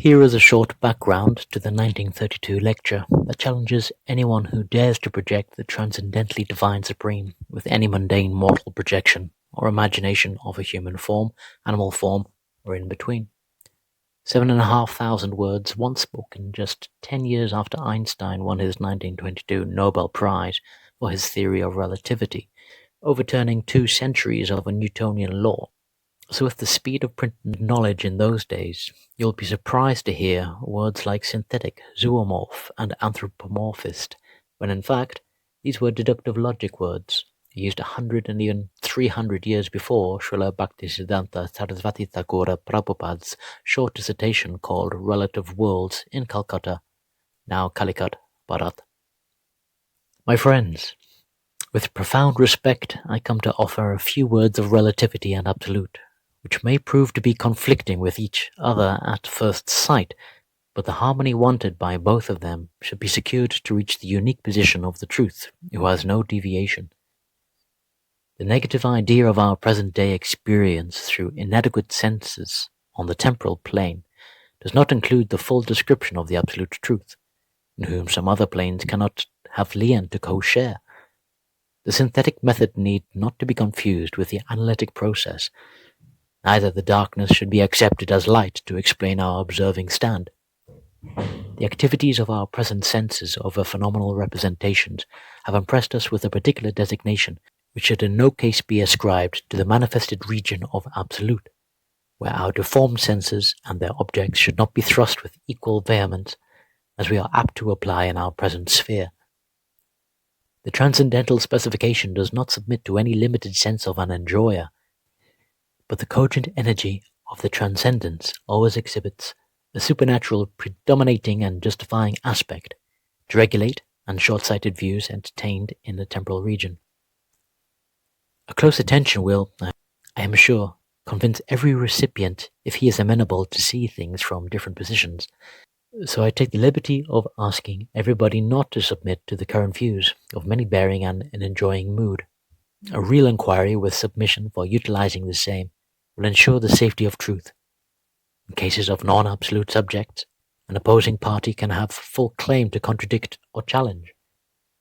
Here is a short background to the 1932 lecture that challenges anyone who dares to project the transcendently divine supreme with any mundane mortal projection or imagination of a human form, animal form, or in between. 7,500 words once spoken just 10 years after Einstein won his 1922 Nobel Prize for his theory of relativity, overturning 2 centuries of a Newtonian law. So with the speed of printed knowledge in those days, you'll be surprised to hear words like synthetic, zoomorph, and anthropomorphist, when in fact, these were deductive logic words, used 100 and even 300 years before Srila Bhaktisiddhanta Sarasvati Thakura Prabhupada's short dissertation called Relative Worlds in Calcutta, now Calicut, Bharat. My friends, with profound respect, I come to offer a few words of relativity and absolute, which may prove to be conflicting with each other at first sight, but the harmony wanted by both of them should be secured to reach the unique position of the truth, who has no deviation. The negative idea of our present-day experience through inadequate senses on the temporal plane does not include the full description of the absolute truth, in whom some other planes cannot have lien to co-share. The synthetic method need not to be confused with the analytic process. Neither the darkness should be accepted as light to explain our observing stand. The activities of our present senses over phenomenal representations have impressed us with a particular designation, which should in no case be ascribed to the manifested region of absolute, where our deformed senses and their objects should not be thrust with equal vehemence, as we are apt to apply in our present sphere. The transcendental specification does not submit to any limited sense of an enjoyer, but the cogent energy of the transcendence always exhibits a supernatural predominating and justifying aspect to regulate and short-sighted views entertained in the temporal region. A close attention will, I am sure, convince every recipient if he is amenable to see things from different positions. So I take the liberty of asking everybody not to submit to the current views of many bearing an enjoying mood. A real inquiry with submission for utilizing the same will ensure the safety of truth. In cases of non-absolute subjects, an opposing party can have full claim to contradict or challenge,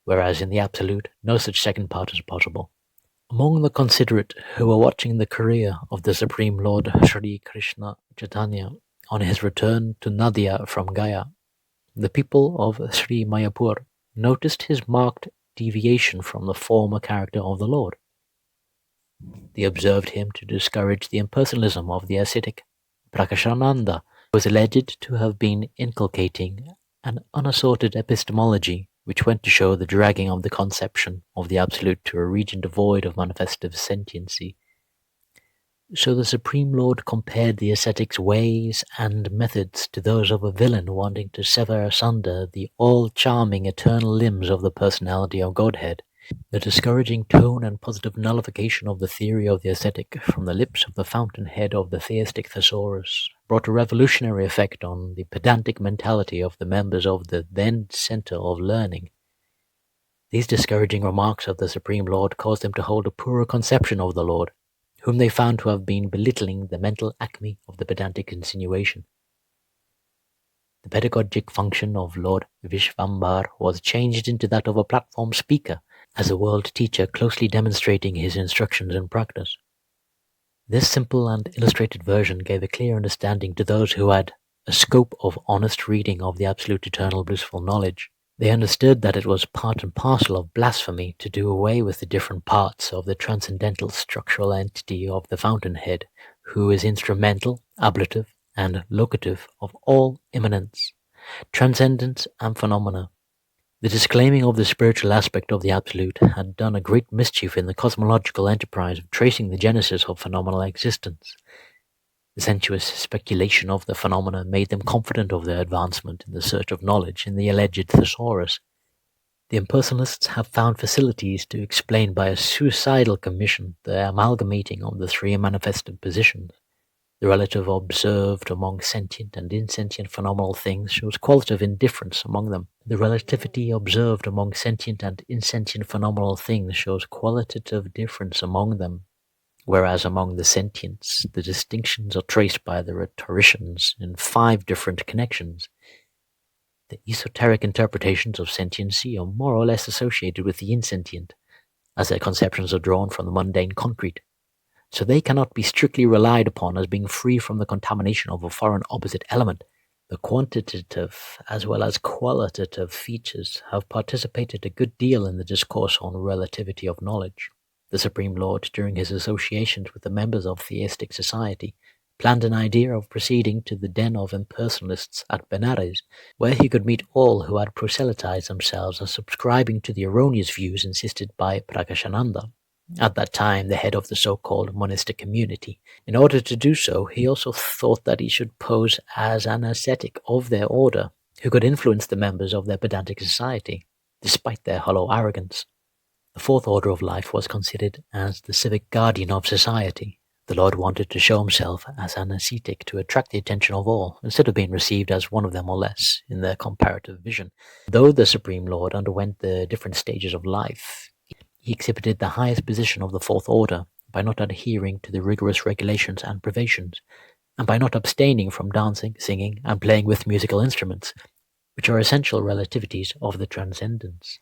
whereas in the absolute, no such second part is possible. Among the considerate who are watching the career of the Supreme Lord Sri Krishna Chaitanya on his return to Nadia from Gaya, the people of Sri Mayapur noticed his marked deviation from the former character of the Lord. They observed him to discourage the impersonalism of the ascetic Prakashananda, who was alleged to have been inculcating an unassorted epistemology which went to show the dragging of the conception of the absolute to a region devoid of manifestive sentiency. So the Supreme Lord compared the ascetic's ways and methods to those of a villain wanting to sever asunder the all-charming eternal limbs of the personality of Godhead. The discouraging tone and positive nullification of the theory of the ascetic from the lips of the fountainhead of the theistic thesaurus brought a revolutionary effect on the pedantic mentality of the members of the then Center of Learning. These discouraging remarks of the Supreme Lord caused them to hold a poorer conception of the Lord, whom they found to have been belittling the mental acme of the pedantic insinuation. The pedagogic function of Lord Vishvambar was changed into that of a platform speaker, as a world teacher closely demonstrating his instructions in practice. This simple and illustrated version gave a clear understanding to those who had a scope of honest reading of the absolute eternal blissful knowledge. They understood that it was part and parcel of blasphemy to do away with the different parts of the transcendental structural entity of the fountainhead, who is instrumental, ablative, and locative of all immanence, transcendence, and phenomena. The disclaiming of the spiritual aspect of the absolute had done a great mischief in the cosmological enterprise of tracing the genesis of phenomenal existence. The sensuous speculation of the phenomena made them confident of their advancement in the search of knowledge in the alleged thesaurus. The impersonalists have found facilities to explain by a suicidal commission the amalgamating of the 3 manifested positions. The relative observed among sentient and insentient phenomenal things shows qualitative indifference among them. The relativity observed among sentient and insentient phenomenal things shows qualitative difference among them. whereas among the sentients, the distinctions are traced by the rhetoricians in 5 different connections. The esoteric interpretations of sentiency are more or less associated with the insentient, as their conceptions are drawn from the mundane concrete, so they cannot be strictly relied upon as being free from the contamination of a foreign opposite element. The quantitative as well as qualitative features have participated a good deal in the discourse on relativity of knowledge. The Supreme Lord, during his associations with the members of theistic society, planned an idea of proceeding to the den of impersonalists at Benares, where he could meet all who had proselytized themselves as subscribing to the erroneous views insisted by Prakashananda, at that time the head of the so-called monastic community. In order to do so, he also thought that he should pose as an ascetic of their order, who could influence the members of their pedantic society, despite their hollow arrogance. The 4th order of life was considered as the civic guardian of society. The Lord wanted to show himself as an ascetic to attract the attention of all, instead of being received as one of them or less in their comparative vision. Though the Supreme Lord underwent the different stages of life, he exhibited the highest position of the 4th order by not adhering to the rigorous regulations and privations, and by not abstaining from dancing, singing, and playing with musical instruments, which are essential relativities of the transcendence.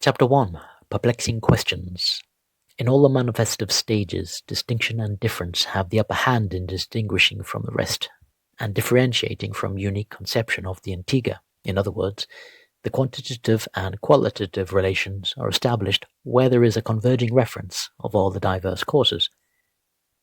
Chapter 1. Perplexing Questions. In all the manifestive stages, distinction and difference have the upper hand in distinguishing from the rest, and differentiating from unique conception of the Antiga. In other words, the quantitative and qualitative relations are established where there is a converging reference of all the diverse causes.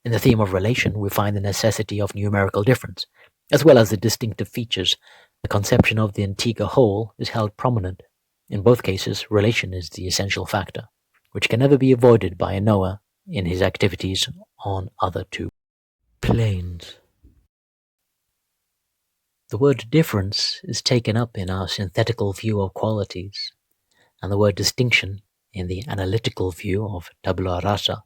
In the theme of relation, we find the necessity of numerical difference, as well as the distinctive features. The conception of the Antiga whole is held prominent. In both cases, relation is the essential factor, which can never be avoided by a knower in his activities on other 2 planes. The word difference is taken up in our synthetical view of qualities, and the word distinction in the analytical view of tabula rasa.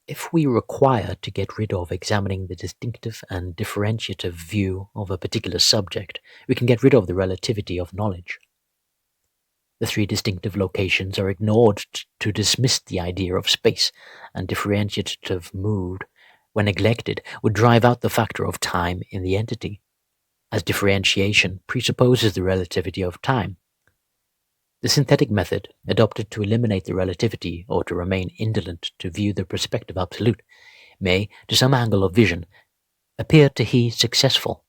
If we require to get rid of examining the distinctive and differentiative view of a particular subject, we can get rid of the relativity of knowledge. The 3 distinctive locations are ignored to dismiss the idea of space, and differentiative mood, when neglected, would drive out the factor of time in the entity, as differentiation presupposes the relativity of time. The synthetic method, adopted to eliminate the relativity or to remain indolent to view the perspective absolute, may, to some angle of vision, appear to he successful,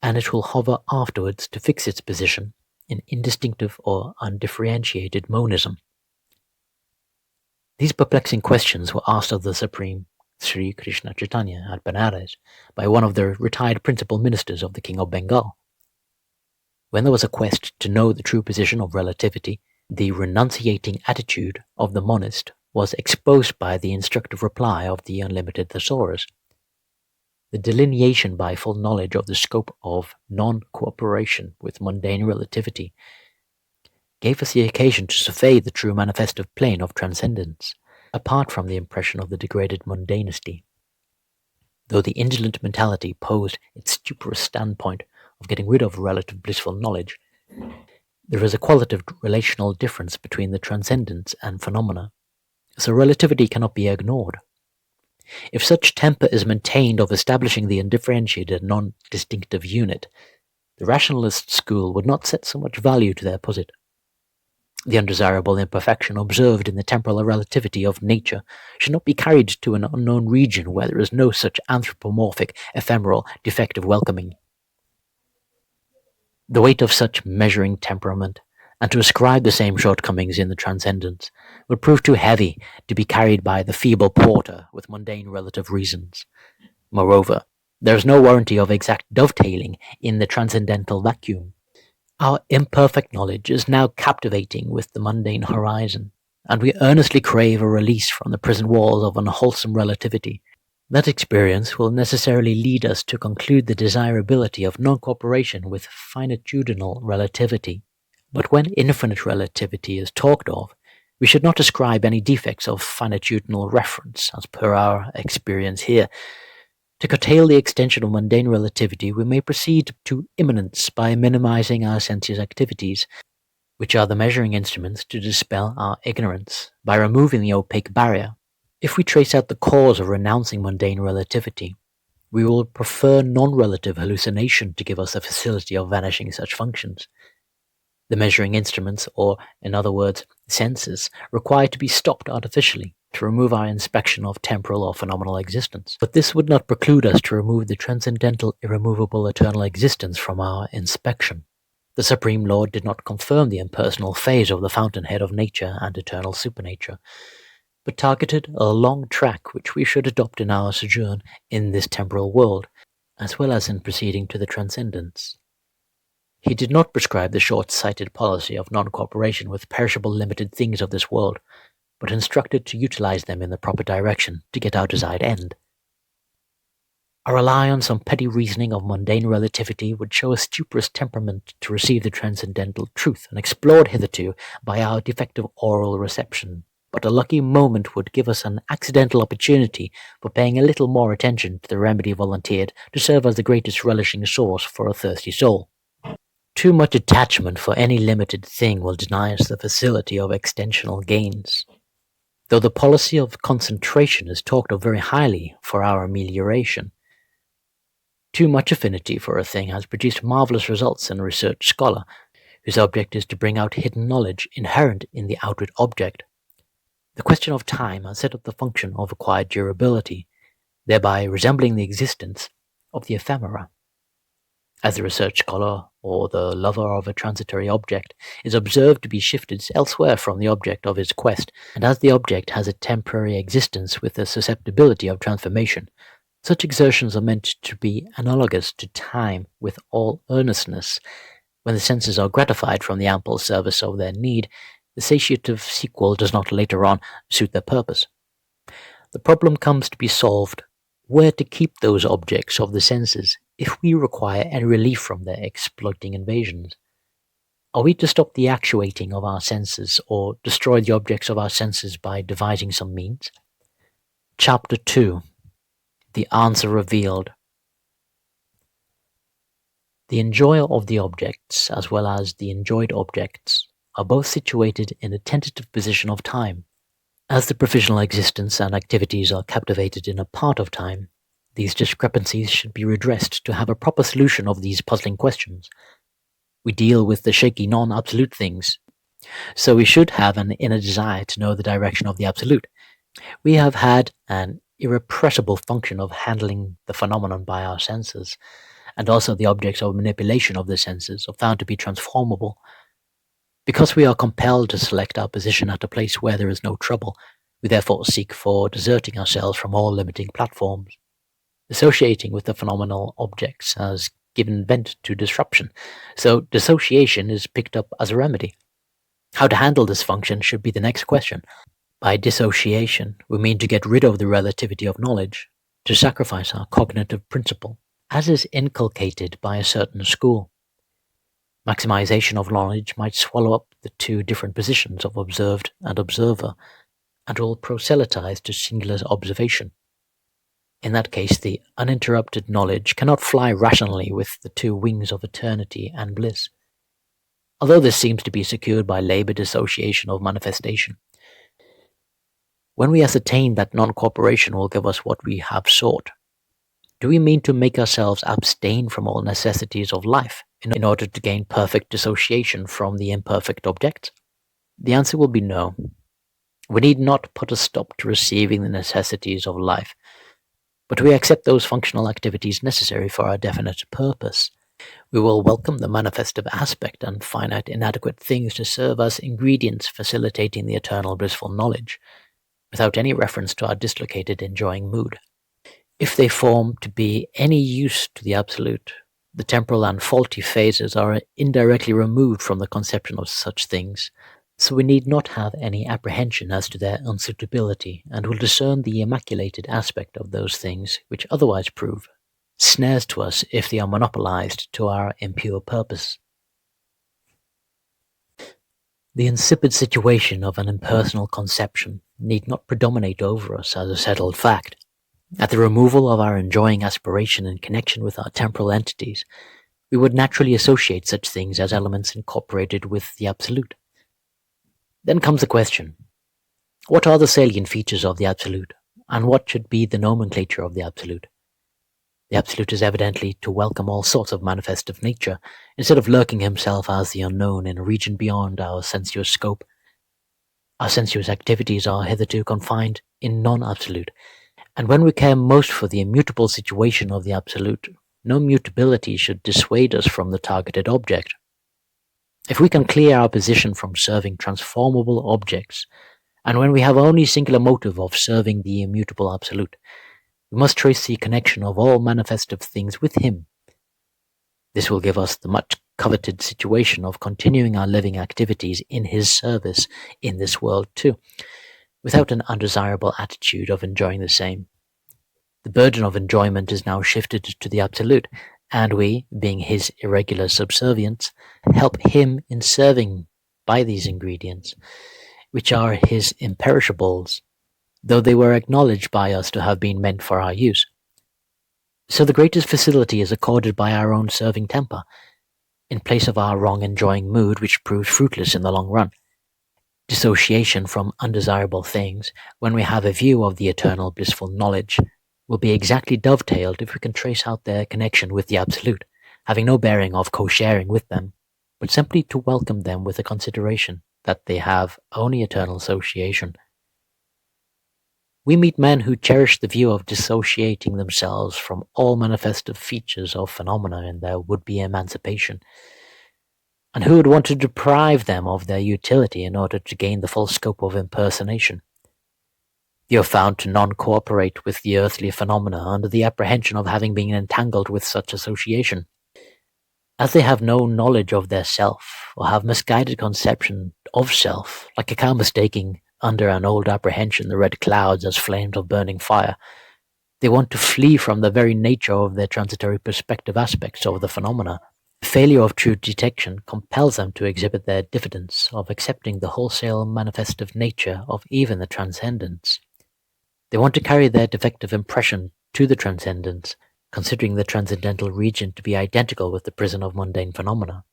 and it will hover afterwards to fix its position in indistinctive or undifferentiated monism. These perplexing questions were asked of the Supreme Sri Krishna Chaitanya at Benares by one of the retired principal ministers of the King of Bengal. When there was a quest to know the true position of relativity, the renunciating attitude of the monist was exposed by the instructive reply of the unlimited thesaurus. The delineation by full knowledge of the scope of non-cooperation with mundane relativity gave us the occasion to survey the true manifestive plane of transcendence, apart from the impression of the degraded mundanity. Though the indolent mentality posed its stuporous standpoint of getting rid of relative blissful knowledge, there is a qualitative relational difference between the transcendence and phenomena, so relativity cannot be ignored. If such temper is maintained of establishing the undifferentiated non-distinctive unit, the rationalist school would not set so much value to their posit. The undesirable imperfection observed in the temporal relativity of nature should not be carried to an unknown region where there is no such anthropomorphic, ephemeral, defective welcoming. The weight of such measuring temperament, and to ascribe the same shortcomings in the transcendence, would prove too heavy to be carried by the feeble porter with mundane relative reasons. Moreover, there is no warranty of exact dovetailing in the transcendental vacuum. Our imperfect knowledge is now captivating with the mundane horizon, and we earnestly crave a release from the prison walls of unwholesome relativity. That experience will necessarily lead us to conclude the desirability of non-cooperation with finitudinal relativity. But when infinite relativity is talked of, we should not ascribe any defects of finitudinal reference, as per our experience here. To curtail the extension of mundane relativity, we may proceed to immanence by minimizing our sensuous activities, which are the measuring instruments to dispel our ignorance, by removing the opaque barrier, If we trace out the cause of renouncing mundane relativity, we will prefer non-relative hallucination to give us the facility of vanishing such functions. The measuring instruments, or in other words, senses, require to be stopped artificially to remove our inspection of temporal or phenomenal existence. But this would not preclude us to remove the transcendental, irremovable, eternal existence from our inspection. The Supreme Lord did not confirm the impersonal phase of the fountainhead of nature and eternal supernature, but targeted a long track which we should adopt in our sojourn in this temporal world, as well as in proceeding to the transcendence. He did not prescribe the short-sighted policy of non-cooperation with perishable limited things of this world, but instructed to utilize them in the proper direction to get our desired end. Our reliance on petty reasoning of mundane relativity would show a stuporous temperament to receive the transcendental truth unexplored hitherto by our defective oral reception, but a lucky moment would give us an accidental opportunity for paying a little more attention to the remedy volunteered to serve as the greatest relishing source for a thirsty soul. Too much attachment for any limited thing will deny us the facility of extensional gains. Though the policy of concentration is talked of very highly for our amelioration, too much affinity for a thing has produced marvelous results in a research scholar, whose object is to bring out hidden knowledge inherent in the outward object. The question of time has set up the function of acquired durability, thereby resembling the existence of the ephemera. As the research scholar, or the lover of a transitory object, is observed to be shifted elsewhere from the object of his quest, and as the object has a temporary existence with a susceptibility of transformation, such exertions are meant to be analogous to time with all earnestness. When the senses are gratified from the ample service of their need, the satiative sequel does not later on suit their purpose. The problem comes to be solved where to keep those objects of the senses if we require any relief from their exploiting invasions. Are we to stop the actuating of our senses or destroy the objects of our senses by devising some means? Chapter 2. The Answer Revealed. The enjoyer of the objects, as well as the enjoyed objects, are both situated in a tentative position of time. As the provisional existence and activities are captivated in a part of time, these discrepancies should be redressed to have a proper solution of these puzzling questions. We deal with the shaky non-absolute things, so we should have an inner desire to know the direction of the absolute. We have had an irrepressible function of handling the phenomenon by our senses, and also the objects of manipulation of the senses are found to be transformable. Because we are compelled to select our position at a place where there is no trouble, we therefore seek for deserting ourselves from all limiting platforms. Associating with the phenomenal objects has given vent to disruption, so dissociation is picked up as a remedy. How to handle this function should be the next question. By dissociation, we mean to get rid of the relativity of knowledge, to sacrifice our cognitive principle, as is inculcated by a certain school. Maximization of knowledge might swallow up the two different positions of observed and observer, and will proselytize to singular observation. In that case, the uninterrupted knowledge cannot fly rationally with the two wings of eternity and bliss. Although this seems to be secured by labor dissociation of manifestation, when we ascertain that non-cooperation will give us what we have sought, do we mean to make ourselves abstain from all necessities of life in order to gain perfect dissociation from the imperfect object? The answer will be no. We need not put a stop to receiving the necessities of life, but we accept those functional activities necessary for our definite purpose. We will welcome the manifestive aspect and finite inadequate things to serve as ingredients facilitating the eternal blissful knowledge, without any reference to our dislocated enjoying mood. If they form to be any use to the Absolute, the temporal and faulty phases are indirectly removed from the conception of such things, so we need not have any apprehension as to their unsuitability, and will discern the immaculated aspect of those things which otherwise prove snares to us if they are monopolized to our impure purpose. The insipid situation of an impersonal conception need not predominate over us as a settled fact. At the removal of our enjoying aspiration in connection with our temporal entities, we would naturally associate such things as elements incorporated with the Absolute. Then comes the question, What are the salient features of the Absolute, and what should be the nomenclature of the Absolute? The Absolute is evidently to welcome all sorts of manifestive nature, instead of lurking himself as the unknown in a region beyond our sensuous scope. Our sensuous activities are hitherto confined in non-absolute, and when we care most for the immutable situation of the Absolute, no mutability should dissuade us from the targeted object. If we can clear our position from serving transformable objects, and when we have only singular motive of serving the immutable Absolute, we must trace the connection of all manifestive things with him. This will give us the much coveted situation of continuing our living activities in his service in this world too, without an undesirable attitude of enjoying the same. The burden of enjoyment is now shifted to the Absolute, and we, being his irregular subservients, help him in serving by these ingredients, which are his imperishables, though they were acknowledged by us to have been meant for our use. So the greatest facility is accorded by our own serving temper, in place of our wrong enjoying mood, which proves fruitless in the long run. Dissociation from undesirable things, when we have a view of the eternal blissful knowledge, will be exactly dovetailed if we can trace out their connection with the Absolute, having no bearing of co-sharing with them, but simply to welcome them with the consideration that they have only eternal association. We meet men who cherish the view of dissociating themselves from all manifestive features of phenomena in their would-be emancipation, and who would want to deprive them of their utility in order to gain the full scope of impersonation. They are found to non-cooperate with the earthly phenomena under the apprehension of having been entangled with such association. As they have no knowledge of their self, or have misguided conception of self, like a cow mistaking under an old apprehension the red clouds as flames of burning fire, they want to flee from the very nature of their transitory perspective aspects of the phenomena. The failure of true detection compels them to exhibit their diffidence of accepting the wholesale manifestive nature of even the transcendence. They want to carry their defective impression to the transcendence, considering the transcendental region to be identical with the prison of mundane phenomena.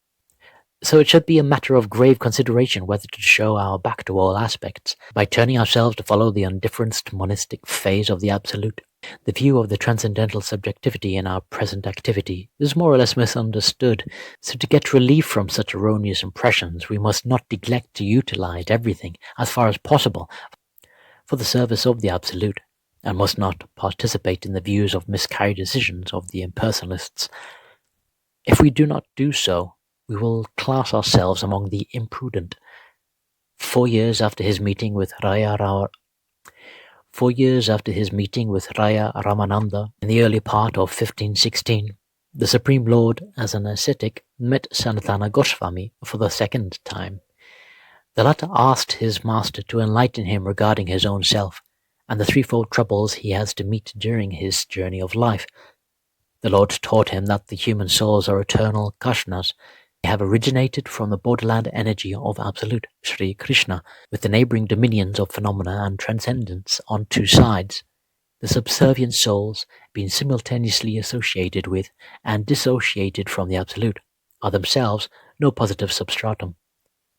So it should be a matter of grave consideration whether to show our back to all aspects, by turning ourselves to follow the undifferenced monistic phase of the Absolute. The view of the transcendental subjectivity in our present activity is more or less misunderstood, so to get relief from such erroneous impressions, we must not neglect to utilize everything, as far as possible, for the service of the Absolute, and must not participate in the views of miscarried decisions of the impersonalists. If we do not do so, we will class ourselves among the imprudent. 4 years after his meeting with Raya Ramananda in the early part of 1516, the Supreme Lord, as an ascetic, met Sanatana Goswami for the second time. The latter asked his master to enlighten him regarding his own self, and the threefold troubles he has to meet during his journey of life. The Lord taught him that the human souls are eternal Krishnas. They have originated from the borderland energy of Absolute, Sri Krishna, with the neighboring dominions of phenomena and transcendence on two sides. The subservient souls, being simultaneously associated with and dissociated from the Absolute, are themselves no positive substratum,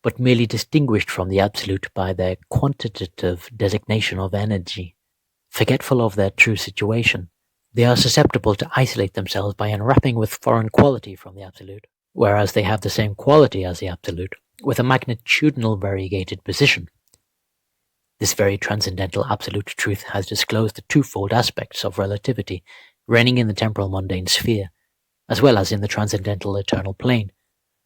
but merely distinguished from the Absolute by their quantitative designation of energy. Forgetful of their true situation, they are susceptible to isolate themselves by enwrapping with foreign quality from the Absolute, whereas they have the same quality as the Absolute, with a magnitudinal variegated position. This very transcendental Absolute truth has disclosed the twofold aspects of relativity reigning in the temporal mundane sphere, as well as in the transcendental eternal plane.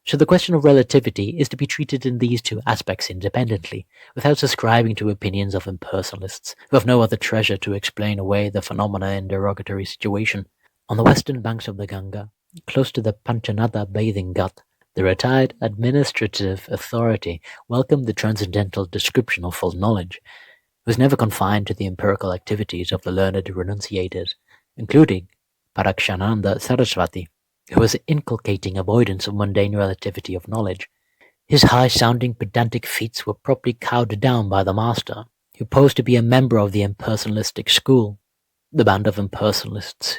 So the question of relativity is to be treated in these two aspects independently, without subscribing to opinions of impersonalists, who have no other treasure to explain away the phenomena in derogatory situation. On the western banks of the Ganga, close to the Panchanada bathing ghat, the retired administrative authority welcomed the transcendental description of full knowledge. It was never confined to the empirical activities of the learned renunciators, including Parakshananda Sarasvati, who was inculcating avoidance of mundane relativity of knowledge. His high-sounding pedantic feats were properly cowed down by the master, who posed to be a member of the impersonalistic school, the band of impersonalists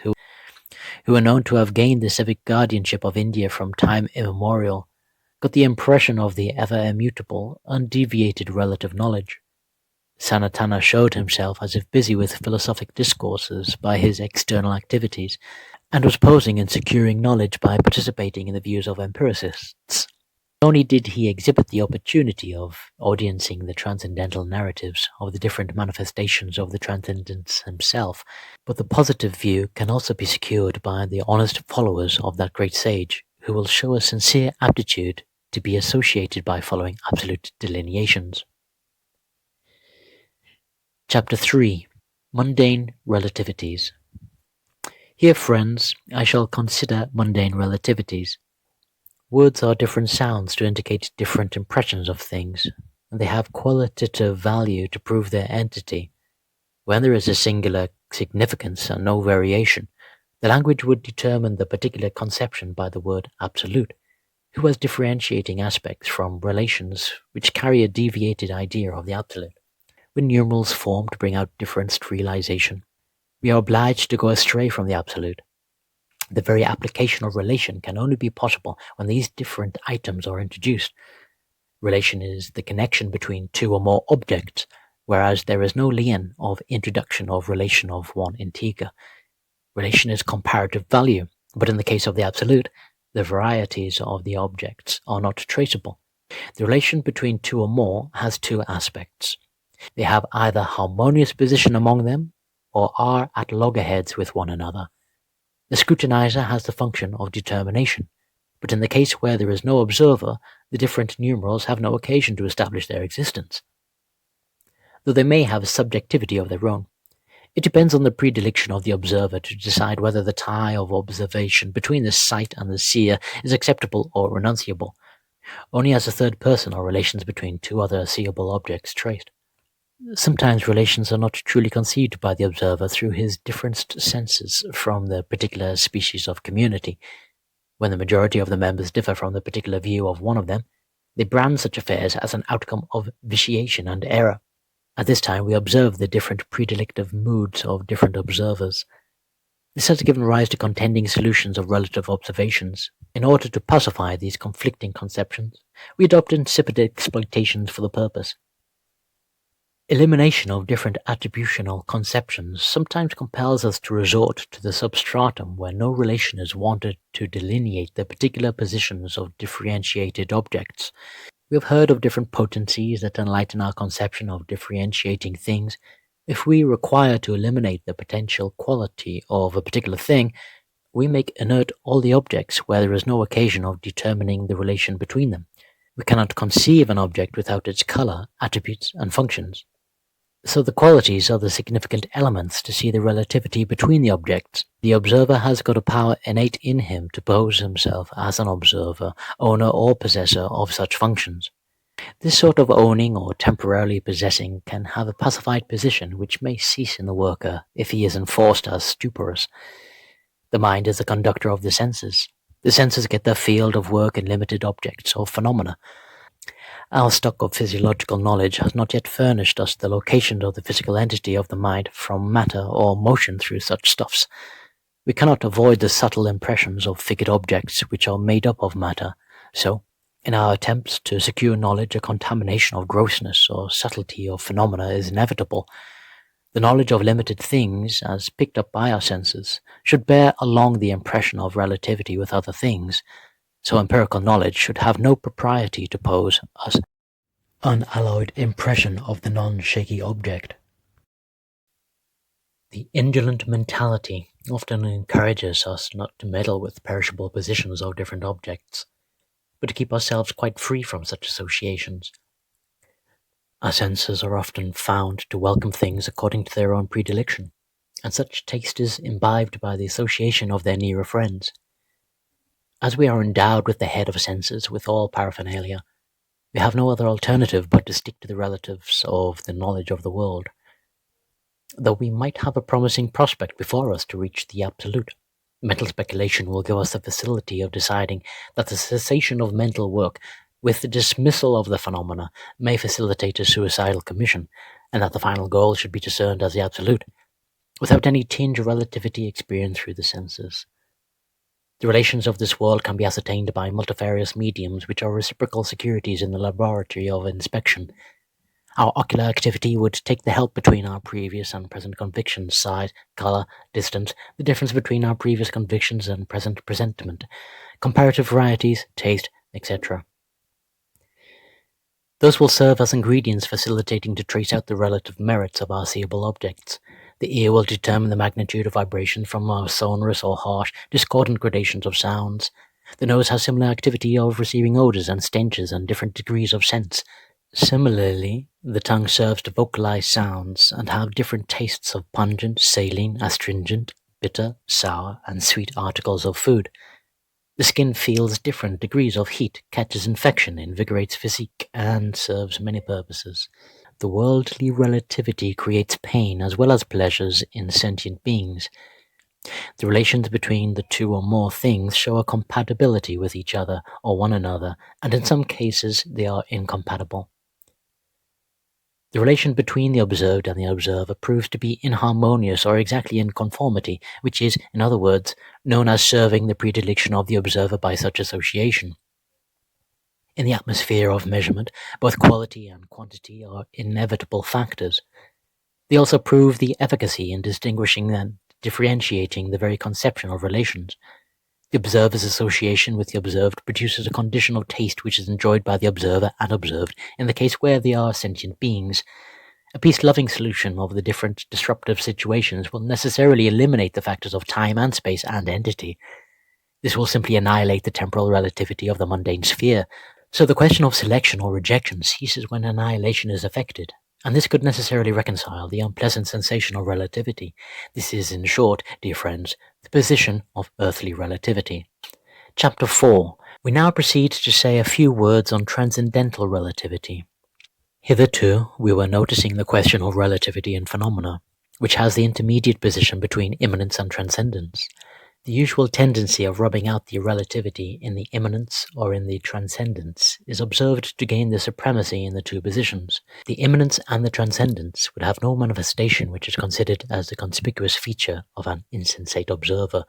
who were known to have gained the civic guardianship of India from time immemorial, got the impression of the ever-immutable, undeviated relative knowledge. Sanatana showed himself as if busy with philosophic discourses by his external activities, and was posing and securing knowledge by participating in the views of empiricists. Not only did he exhibit the opportunity of audiencing the transcendental narratives of the different manifestations of the transcendence himself, but the positive view can also be secured by the honest followers of that great sage, who will show a sincere aptitude to be associated by following absolute delineations. Chapter 3. Mundane Relativities. Here, friends, I shall consider mundane relativities. Words are different sounds to indicate different impressions of things, and they have qualitative value to prove their entity. When there is a singular significance and no variation, the language would determine the particular conception by the word absolute, who has differentiating aspects from relations which carry a deviated idea of the absolute. When numerals form to bring out differenced realization, we are obliged to go astray from the absolute. The very application of relation can only be possible when these different items are introduced. Relation is the connection between two or more objects, whereas there is no lien of introduction of relation of one integer. Relation is comparative value, but in the case of the absolute, the varieties of the objects are not traceable. The relation between two or more has two aspects. They have either harmonious position among them, or are at loggerheads with one another. The scrutinizer has the function of determination, but in the case where there is no observer, the different numerals have no occasion to establish their existence, though they may have a subjectivity of their own. It depends on the predilection of the observer to decide whether the tie of observation between the sight and the seer is acceptable or renunciable. Only as a third person are relations between two other seeable objects traced. Sometimes relations are not truly conceived by the observer through his different senses from the particular species of community. When the majority of the members differ from the particular view of one of them, they brand such affairs as an outcome of vitiation and error. At this time we observe the different predilective moods of different observers. This has given rise to contending solutions of relative observations. In order to pacify these conflicting conceptions, we adopt insipid exploitations for the purpose. Elimination of different attributional conceptions sometimes compels us to resort to the substratum where no relation is wanted to delineate the particular positions of differentiated objects. We have heard of different potencies that enlighten our conception of differentiating things. If we require to eliminate the potential quality of a particular thing, we make inert all the objects where there is no occasion of determining the relation between them. We cannot conceive an object without its color, attributes, and functions. So the qualities are the significant elements to see the relativity between the objects. The observer has got a power innate in him to pose himself as an observer, owner or possessor of such functions. This sort of owning or temporarily possessing can have a pacified position which may cease in the worker if he is enforced as stuporous. The mind is the conductor of the senses. The senses get their field of work in limited objects or phenomena. Our stock of physiological knowledge has not yet furnished us the location of the physical entity of the mind from matter or motion through such stuffs. We cannot avoid the subtle impressions of figured objects which are made up of matter, so, in our attempts to secure knowledge, a contamination of grossness or subtlety of phenomena is inevitable. The knowledge of limited things, as picked up by our senses, should bear along the impression of relativity with other things, so empirical knowledge should have no propriety to pose as unalloyed impression of the non-shaky object. The indolent mentality often encourages us not to meddle with perishable positions of different objects, but to keep ourselves quite free from such associations. Our senses are often found to welcome things according to their own predilection, and such taste is imbibed by the association of their nearer friends. As we are endowed with the head of senses with all paraphernalia, we have no other alternative but to stick to the relatives of the knowledge of the world. Though we might have a promising prospect before us to reach the absolute, mental speculation will give us the facility of deciding that the cessation of mental work with the dismissal of the phenomena may facilitate a suicidal commission, and that the final goal should be discerned as the absolute, without any tinge of relativity experienced through the senses. The relations of this world can be ascertained by multifarious mediums which are reciprocal securities in the laboratory of inspection. Our ocular activity would take the help between our previous and present convictions, size, color, distance, the difference between our previous convictions and present presentiment, comparative varieties, taste, etc. Those will serve as ingredients facilitating to trace out the relative merits of our seeable objects. The ear will determine the magnitude of vibration from our sonorous or harsh, discordant gradations of sounds. The nose has similar activity of receiving odors and stenches and different degrees of sense. Similarly, the tongue serves to vocalize sounds and have different tastes of pungent, saline, astringent, bitter, sour, and sweet articles of food. The skin feels different degrees of heat, catches infection, invigorates physique, and serves many purposes. The worldly relativity creates pain as well as pleasures in sentient beings. The relations between the two or more things show a compatibility with each other or one another, and in some cases they are incompatible. The relation between the observed and the observer proves to be inharmonious or exactly in conformity, which is, in other words, known as serving the predilection of the observer by such association. In the atmosphere of measurement, both quality and quantity are inevitable factors. They also prove the efficacy in distinguishing and differentiating the very conception of relations. The observer's association with the observed produces a condition of taste which is enjoyed by the observer and observed in the case where they are sentient beings. A peace-loving solution of the different disruptive situations will necessarily eliminate the factors of time and space and entity. This will simply annihilate the temporal relativity of the mundane sphere, so the question of selection or rejection ceases when annihilation is effected, and this could necessarily reconcile the unpleasant sensation of relativity. This is, in short, dear friends, the position of earthly relativity. Chapter 4. We now proceed to say a few words on Transcendental Relativity. Hitherto, we were noticing the question of relativity in phenomena, which has the intermediate position between immanence and transcendence. The usual tendency of rubbing out the relativity in the immanence or in the transcendence is observed to gain the supremacy in the two positions. The immanence and the transcendence would have no manifestation which is considered as the conspicuous feature of an insensate observer.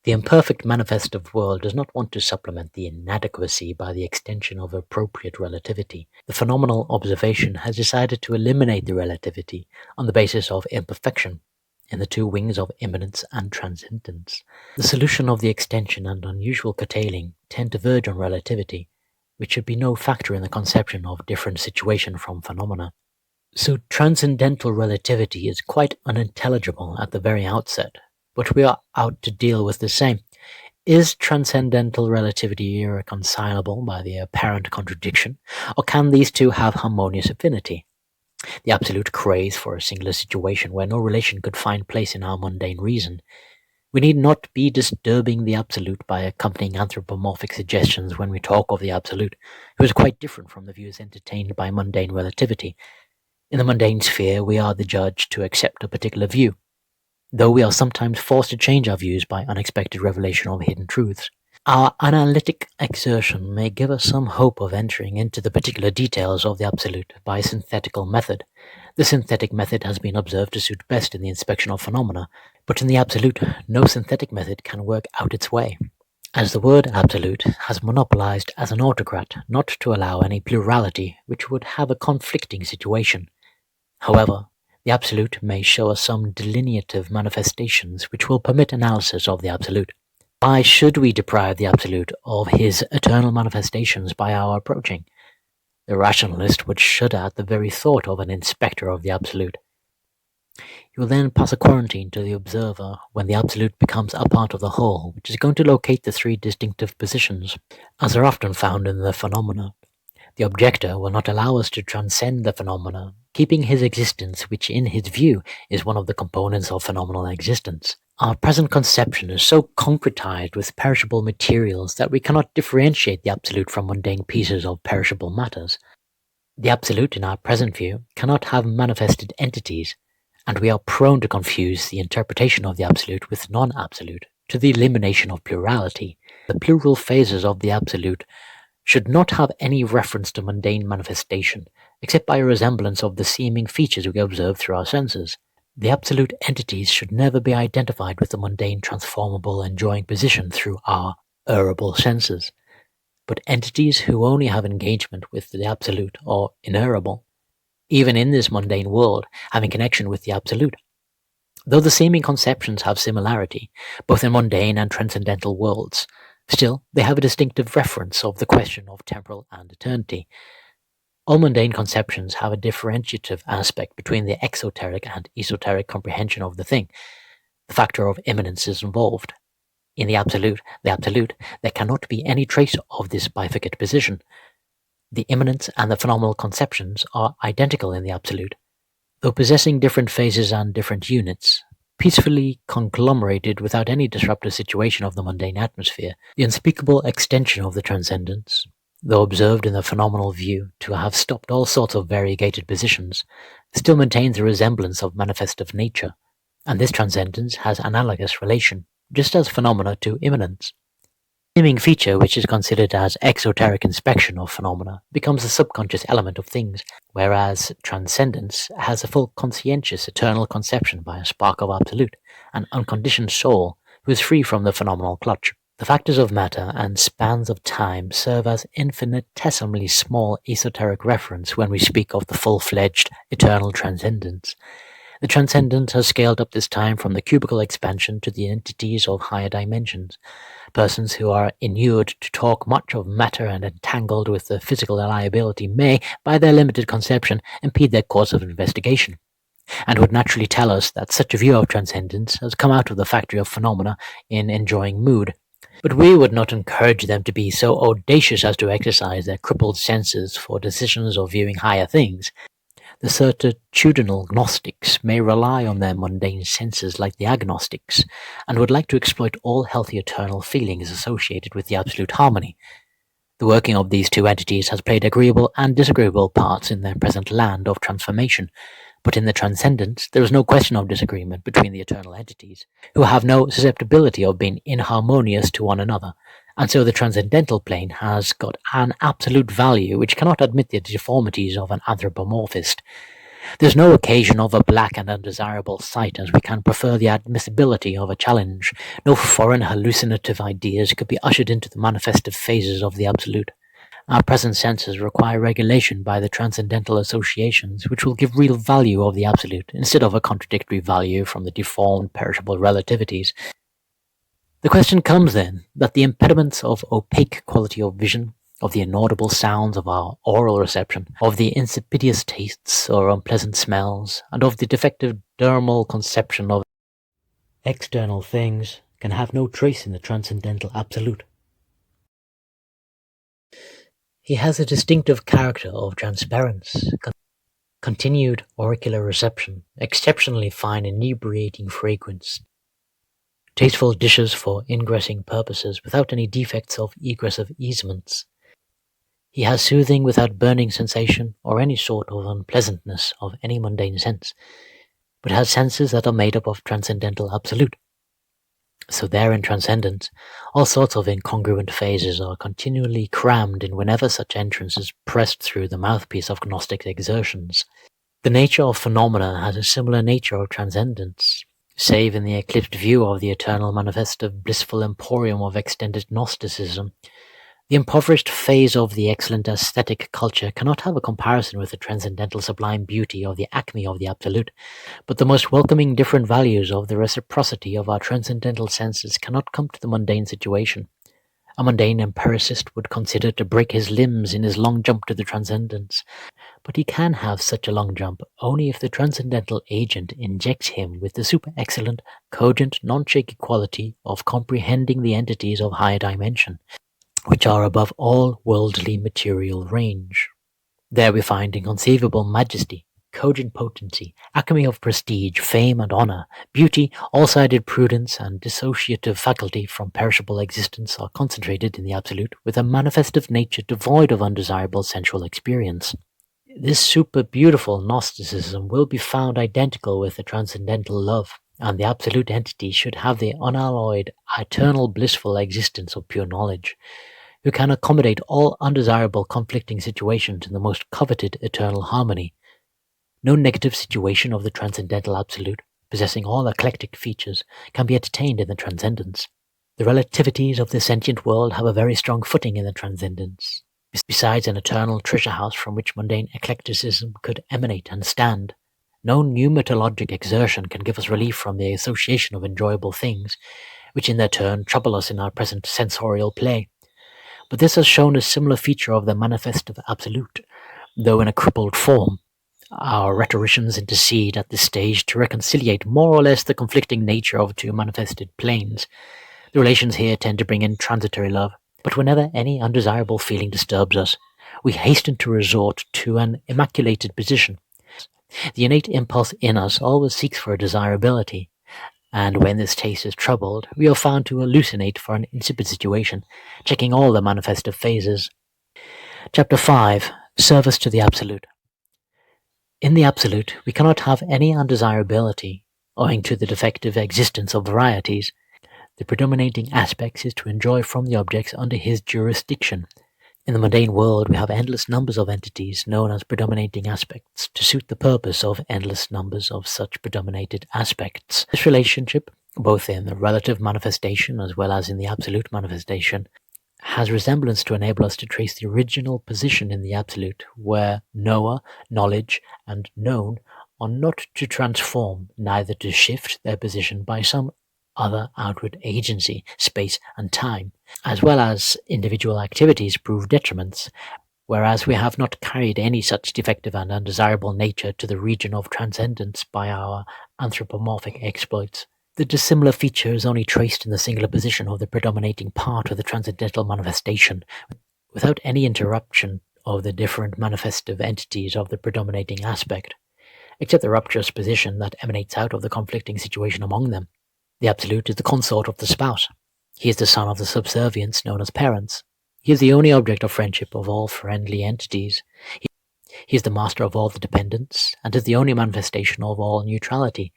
The imperfect manifestive world does not want to supplement the inadequacy by the extension of appropriate relativity. The phenomenal observation has decided to eliminate the relativity on the basis of imperfection in the two wings of immanence and transcendence. The solution of the extension and unusual curtailing tend to verge on relativity, which should be no factor in the conception of different situation from phenomena. So transcendental relativity is quite unintelligible at the very outset, but we are out to deal with the same. Is transcendental relativity irreconcilable by the apparent contradiction, or can these two have harmonious affinity? The absolute craze for a singular situation where no relation could find place in our mundane reason. We need not be disturbing the absolute by accompanying anthropomorphic suggestions when we talk of the absolute, who is quite different from the views entertained by mundane relativity. In the mundane sphere, we are the judge to accept a particular view, though we are sometimes forced to change our views by unexpected revelation of hidden truths. Our analytic exertion may give us some hope of entering into the particular details of the absolute by a synthetical method. The synthetic method has been observed to suit best in the inspection of phenomena, but in the absolute, no synthetic method can work out its way, as the word absolute has monopolized as an autocrat, not to allow any plurality which would have a conflicting situation. However, the absolute may show us some delineative manifestations which will permit analysis of the absolute. Why should we deprive the absolute of his eternal manifestations by our approaching? The rationalist would shudder at the very thought of an inspector of the absolute. He will then pass a quarantine to the observer when the absolute becomes a part of the whole, which is going to locate the three distinctive positions, as are often found in the phenomena. The objector will not allow us to transcend the phenomena, keeping his existence, which in his view is one of the components of phenomenal existence. Our present conception is so concretized with perishable materials that we cannot differentiate the absolute from mundane pieces of perishable matters. The absolute in our present view cannot have manifested entities, and we are prone to confuse the interpretation of the absolute with non-absolute, to the elimination of plurality. The plural phases of the absolute should not have any reference to mundane manifestation, except by a resemblance of the seeming features we observe through our senses. The absolute entities should never be identified with the mundane transformable enjoying position through our errable senses, but entities who only have engagement with the absolute or inerrable. even in this mundane world, having connection with the Absolute. Though the seeming conceptions have similarity, both in mundane and transcendental worlds, still they have a distinctive reference of the question of temporal and eternity. All mundane conceptions have a differentiative aspect between the exoteric and esoteric comprehension of the thing. The factor of immanence is involved. In the Absolute, there cannot be any trace of this bifurcate position. The immanence and the phenomenal conceptions are identical in the Absolute, though possessing different phases and different units, peacefully conglomerated without any disruptive situation of the mundane atmosphere. The unspeakable extension of the transcendence, though observed in the phenomenal view to have stopped all sorts of variegated positions, still maintains a resemblance of manifestive nature, and this transcendence has analogous relation, just as phenomena to immanence. The seeming feature which is considered as exoteric inspection of phenomena becomes a subconscious element of things, whereas transcendence has a full conscientious eternal conception by a spark of Absolute, an unconditioned soul who is free from the phenomenal clutch. The factors of matter and spans of time serve as infinitesimally small esoteric reference when we speak of the full-fledged eternal transcendence. The transcendent has scaled up this time from the cubical expansion to the entities of higher dimensions. Persons who are inured to talk much of matter and entangled with the physical liability may, by their limited conception, impede their course of investigation, and would naturally tell us that such a view of transcendence has come out of the factory of phenomena in enjoying mood. But we would not encourage them to be so audacious as to exercise their crippled senses for decisions of viewing higher things. The certitudinal Gnostics may rely on their mundane senses like the agnostics, and would like to exploit all healthy eternal feelings associated with the absolute harmony. The working of these two entities has played agreeable and disagreeable parts in their present land of transformation, but in the transcendence there is no question of disagreement between the eternal entities, who have no susceptibility of being inharmonious to one another, and so the transcendental plane has got an absolute value which cannot admit the deformities of an anthropomorphist. There's no occasion of a black and undesirable sight, as we can prefer the admissibility of a challenge. No foreign hallucinative ideas could be ushered into the manifestive phases of the Absolute. Our present senses require regulation by the transcendental associations which will give real value of the Absolute, instead of a contradictory value from the deformed, perishable relativities. The question comes, then, that the impediments of opaque quality of vision, of the inaudible sounds of our oral reception, of the insidious tastes or unpleasant smells, and of the defective dermal conception of external things can have no trace in the transcendental Absolute. He has a distinctive character of transparence, continued auricular reception, exceptionally fine inebriating fragrance, tasteful dishes for ingressing purposes without any defects of egressive easements. He has soothing without burning sensation or any sort of unpleasantness of any mundane sense, but has senses that are made up of transcendental Absolute. So there in transcendence, all sorts of incongruent phases are continually crammed in whenever such entrance is pressed through the mouthpiece of Gnostic exertions. The nature of phenomena has a similar nature of transcendence, save in the eclipsed view of the eternal manifestive blissful emporium of extended Gnosticism. The impoverished phase of the excellent aesthetic culture cannot have a comparison with the transcendental sublime beauty of the acme of the Absolute, but the most welcoming different values of the reciprocity of our transcendental senses cannot come to the mundane situation. A mundane empiricist would consider to break his limbs in his long jump to the transcendence, but he can have such a long jump only if the transcendental agent injects him with the super-excellent, cogent, non-shaky quality of comprehending the entities of higher dimension, which are above all worldly material range. There we find inconceivable majesty, cogent potency, acme of prestige, fame and honor, beauty, all-sided prudence, and dissociative faculty from perishable existence are concentrated in the Absolute, with a manifestive nature devoid of undesirable sensual experience. This super-beautiful Gnosticism will be found identical with the transcendental love, and the Absolute entity should have the unalloyed, eternal blissful existence of pure knowledge, who can accommodate all undesirable conflicting situations in the most coveted eternal harmony. No negative situation of the transcendental Absolute, possessing all eclectic features, can be attained in the transcendence. The relativities of the sentient world have a very strong footing in the transcendence. besides an eternal treasure house from which mundane eclecticism could emanate and stand. No pneumatologic exertion can give us relief from the association of enjoyable things, which in their turn trouble us in our present sensorial play. But this has shown a similar feature of the manifest of Absolute, though in a crippled form. Our rhetoricians intercede at this stage to reconciliate more or less the conflicting nature of two manifested planes. The relations here tend to bring in transitory love, but whenever any undesirable feeling disturbs us, we hasten to resort to an immaculated position. The innate impulse in us always seeks for a desirability, and when this taste is troubled, we are found to hallucinate for an insipid situation, checking all the manifestive phases. Chapter 5. Service to the Absolute. In the Absolute, we cannot have any undesirability, owing to the defective existence of varieties. The predominating aspect is to enjoy from the objects under his jurisdiction. In the mundane world, we have endless numbers of entities known as predominating aspects to suit the purpose of endless numbers of such predominated aspects. This relationship, both in the relative manifestation as well as in the absolute manifestation, has resemblance to enable us to trace the original position in the absolute, where knower, knowledge, and known are not to transform, neither to shift their position by some other outward agency, space and time, as well as individual activities prove detriments, whereas we have not carried any such defective and undesirable nature to the region of transcendence by our anthropomorphic exploits. The dissimilar feature is only traced in the singular position of the predominating part of the transcendental manifestation, without any interruption of the different manifestive entities of the predominating aspect, except the rapturous position that emanates out of the conflicting situation among them. The Absolute is the consort of the spouse. He is the son of the subservients known as parents. He is the only object of friendship of all friendly entities. He is the master of all the dependents, and is the only manifestation of all neutrality.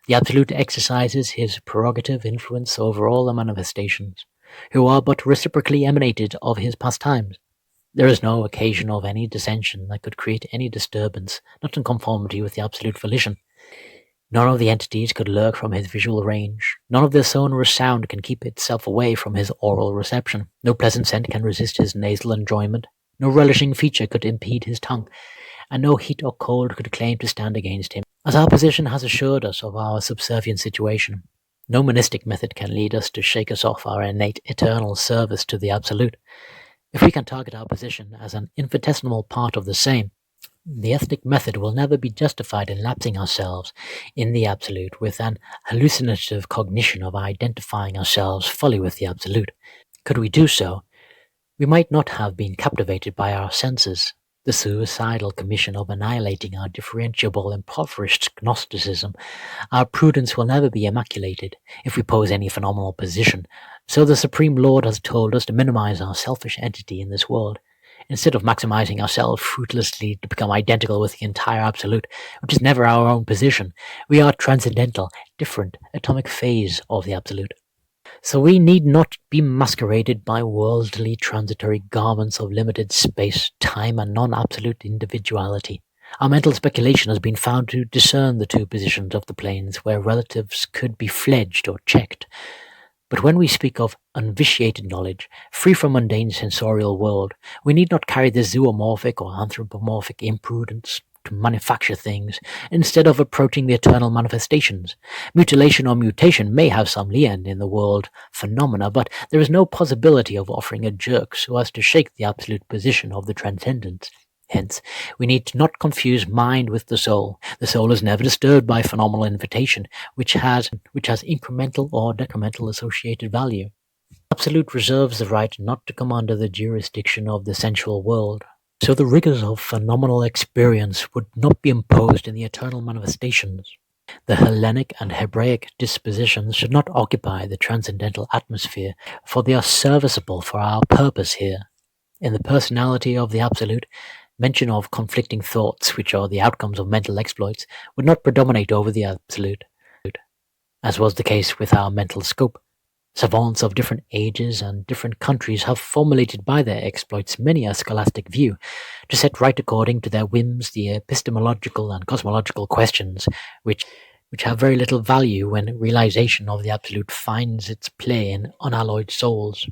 The Absolute exercises his prerogative influence over all the manifestations, who are but reciprocally emanated of his pastimes. There is no occasion of any dissension that could create any disturbance, not in conformity with the absolute volition. None of the entities could lurk from his visual range. None of their sonorous sound can keep itself away from his oral reception. No pleasant scent can resist his nasal enjoyment. No relishing feature could impede his tongue, and no heat or cold could claim to stand against him. As our position has assured us of our subservient situation, no monistic method can lead us to shake us off our innate eternal service to the Absolute. If we can target our position as an infinitesimal part of the same, the ethnic method will never be justified in lapsing ourselves in the Absolute with an hallucinative cognition of identifying ourselves fully with the Absolute. Could we do so, we might not have been captivated by our senses. The suicidal commission of annihilating our differentiable impoverished Gnosticism, our prudence will never be immaculated if we pose any phenomenal position. So the Supreme Lord has told us to minimize our selfish entity in this world, instead of maximizing ourselves fruitlessly to become identical with the entire Absolute, which is never our own position. We are transcendental, different, atomic phase of the Absolute. So we need not be masqueraded by worldly transitory garments of limited space, time, and non-absolute individuality. Our mental speculation has been found to discern the two positions of the planes where relatives could be fledged or checked. But when we speak of unvitiated knowledge, free from mundane sensorial world, we need not carry the zoomorphic or anthropomorphic imprudence to manufacture things, instead of approaching the eternal manifestations. Mutilation or mutation may have some lien in the world phenomena, but there is no possibility of offering a jerk so as to shake the absolute position of the transcendent. Hence, we need not confuse mind with the soul. The soul is never disturbed by phenomenal invitation, which has incremental or decremental associated value. Absolute reserves the right not to come under the jurisdiction of the sensual world. So the rigors of phenomenal experience would not be imposed in the eternal manifestations. The Hellenic and Hebraic dispositions should not occupy the transcendental atmosphere, for they are serviceable for our purpose here. In the personality of the Absolute, mention of conflicting thoughts, which are the outcomes of mental exploits, would not predominate over the Absolute, as was the case with our mental scope. Savants of different ages and different countries have formulated by their exploits many a scholastic view, to set right according to their whims the epistemological and cosmological questions, which have very little value when realization of the Absolute finds its play in unalloyed souls.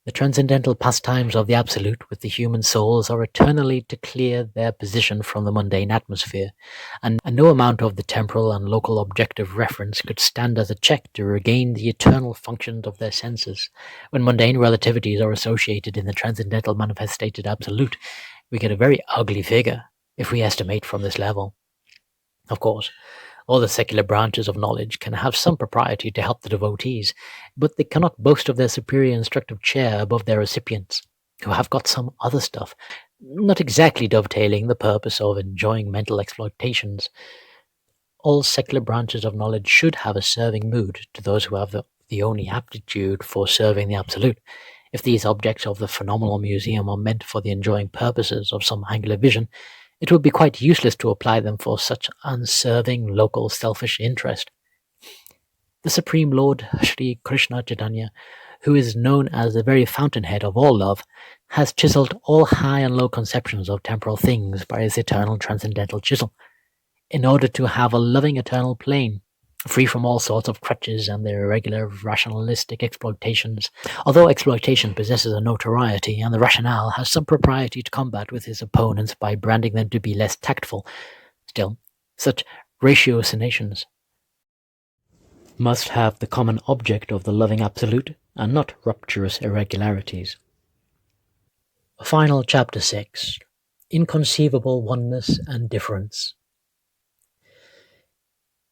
The transcendental pastimes of the Absolute with the human souls are eternally to clear their position from the mundane atmosphere, and no amount of the temporal and local objective reference could stand as a check to regain the eternal functions of their senses. When mundane relativities are associated in the transcendental manifested Absolute, we get a very ugly figure if we estimate from this level. Of course, all the secular branches of knowledge can have some propriety to help the devotees, but they cannot boast of their superior instructive chair above their recipients, who have got some other stuff, not exactly dovetailing the purpose of enjoying mental exploitations. All secular branches of knowledge should have a serving mood to those who have the only aptitude for serving the Absolute. If these objects of the phenomenal museum are meant for the enjoying purposes of some angular vision, it would be quite useless to apply them for such unserving local selfish interest. The Supreme Lord Sri Krishna Chaitanya, who is known as the very fountainhead of all love, has chiseled all high and low conceptions of temporal things by his eternal transcendental chisel, in order to have a loving eternal plane, free from all sorts of crutches and their irregular rationalistic exploitations. Although exploitation possesses a notoriety, and the rationale has some propriety to combat with his opponents by branding them to be less tactful, still, such ratiocinations must have the common object of the loving Absolute, and not rapturous irregularities. Final Chapter 6. Inconceivable Oneness and Difference.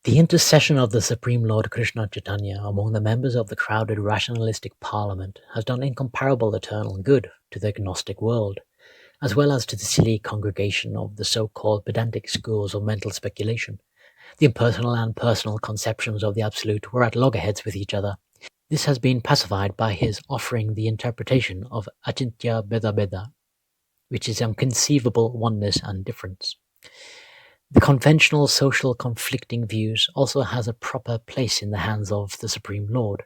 The intercession of the Supreme Lord Krishna Chaitanya among the members of the crowded rationalistic parliament has done incomparable eternal good to the agnostic world, as well as to the silly congregation of the so-called pedantic schools of mental speculation. The impersonal and personal conceptions of the Absolute were at loggerheads with each other. This has been pacified by his offering the interpretation of Achintya Beda Beda, which is inconceivable oneness and difference. The conventional social conflicting views also has a proper place in the hands of the Supreme Lord.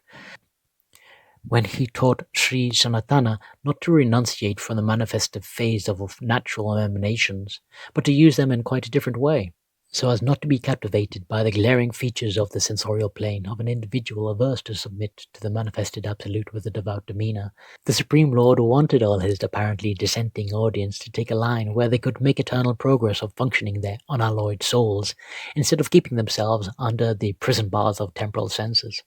When he taught Sri Sanatana not to renunciate from the manifestive phase of natural emanations, but to use them in quite a different way, so as not to be captivated by the glaring features of the sensorial plane of an individual averse to submit to the manifested Absolute with a devout demeanor. The Supreme Lord wanted all his apparently dissenting audience to take a line where they could make eternal progress of functioning their unalloyed souls, instead of keeping themselves under the prison bars of temporal senses.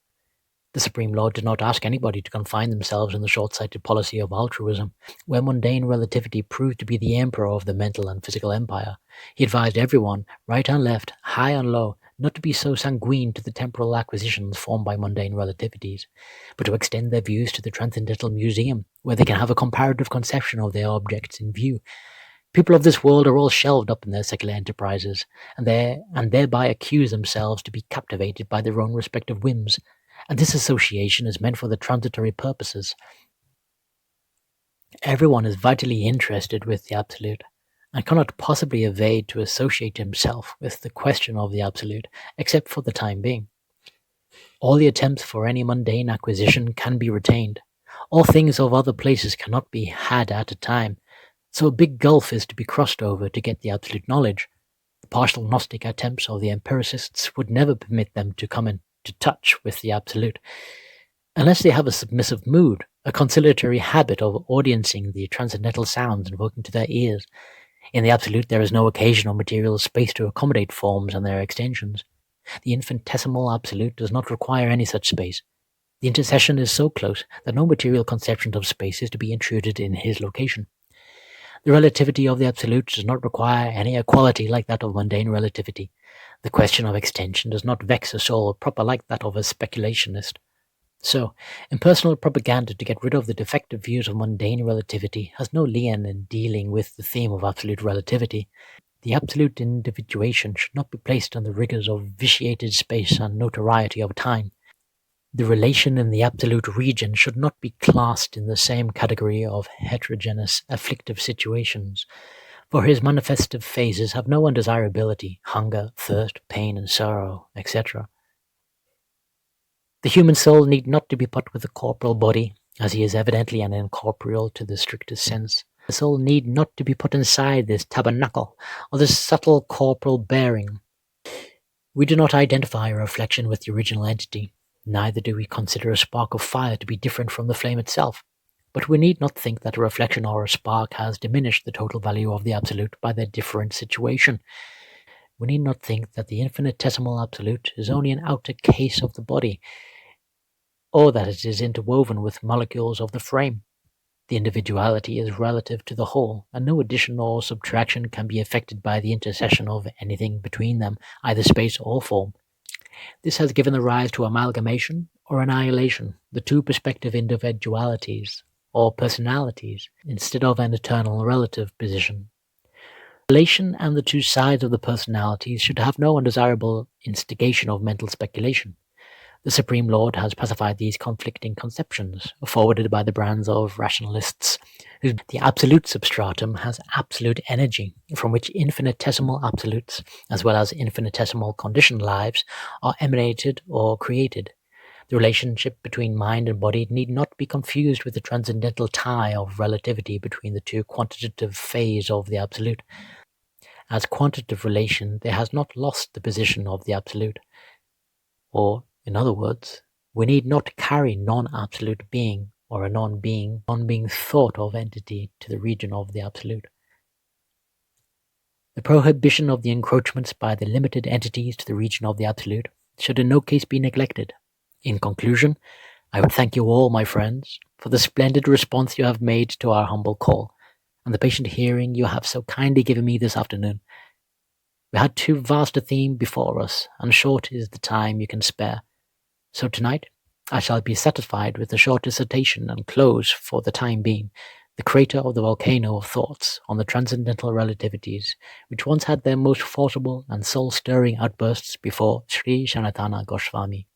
The Supreme Lord did not ask anybody to confine themselves in the short-sighted policy of altruism, where mundane relativity proved to be the emperor of the mental and physical empire. He advised everyone, right and left, high and low, not to be so sanguine to the temporal acquisitions formed by mundane relativities, but to extend their views to the Transcendental Museum, where they can have a comparative conception of their objects in view. People of this world are all shelved up in their secular enterprises, and thereby accuse themselves to be captivated by their own respective whims, and this association is meant for the transitory purposes. Everyone is vitally interested with the Absolute, and cannot possibly evade to associate himself with the question of the Absolute, except for the time being. All the attempts for any mundane acquisition can be retained. All things of other places cannot be had at a time, so a big gulf is to be crossed over to get the absolute knowledge. The partial Gnostic attempts of the empiricists would never permit them to come into touch with the Absolute, unless they have a submissive mood, a conciliatory habit of audiencing the transcendental sounds invoking to their ears. In the Absolute there is no occasion or material space to accommodate forms and their extensions. The infinitesimal Absolute does not require any such space. The intercession is so close that no material conception of space is to be intruded in his location. The relativity of the Absolute does not require any equality like that of mundane relativity. The question of extension does not vex a soul proper like that of a speculationist. So, impersonal propaganda to get rid of the defective views of mundane relativity has no lien in dealing with the theme of absolute relativity. The absolute individuation should not be placed on the rigors of vitiated space and notoriety of time. The relation in the absolute region should not be classed in the same category of heterogeneous afflictive situations, for his manifestive phases have no undesirability, hunger, thirst, pain and sorrow, etc. The human soul need not to be put with the corporal body, as he is evidently an incorporeal to the strictest sense. The soul need not to be put inside this tabernacle, or this subtle corporal bearing. We do not identify a reflection with the original entity, neither do we consider a spark of fire to be different from the flame itself. But we need not think that a reflection or a spark has diminished the total value of the Absolute by their different situation. We need not think that the infinitesimal Absolute is only an outer case of the body, or that it is interwoven with molecules of the frame. The individuality is relative to the whole, and no addition or subtraction can be effected by the intercession of anything between them, either space or form. This has given the rise to amalgamation or annihilation, the two perspective individualities, or personalities, instead of an eternal relative position. Relation and the two sides of the personalities should have no undesirable instigation of mental speculation. The Supreme Lord has pacified these conflicting conceptions, forwarded by the brands of rationalists, whose the absolute substratum has absolute energy, from which infinitesimal absolutes, as well as infinitesimal conditioned lives, are emanated or created. The relationship between mind and body need not be confused with the transcendental tie of relativity between the two quantitative phases of the absolute. As quantitative relation, there has not lost the position of the absolute. Or, in other words, we need not carry non-absolute being or a non-being thought of entity to the region of the absolute. The prohibition of the encroachments by the limited entities to the region of the absolute should in no case be neglected. In conclusion, I would thank you all, my friends, for the splendid response you have made to our humble call, and the patient hearing you have so kindly given me this afternoon. We had too vast a theme before us, and short is the time you can spare. So tonight, I shall be satisfied with a short dissertation and close, for the time being, the crater of the volcano of thoughts on the Transcendental Relativities, which once had their most forcible and soul-stirring outbursts before Sri Sanatana Goswami.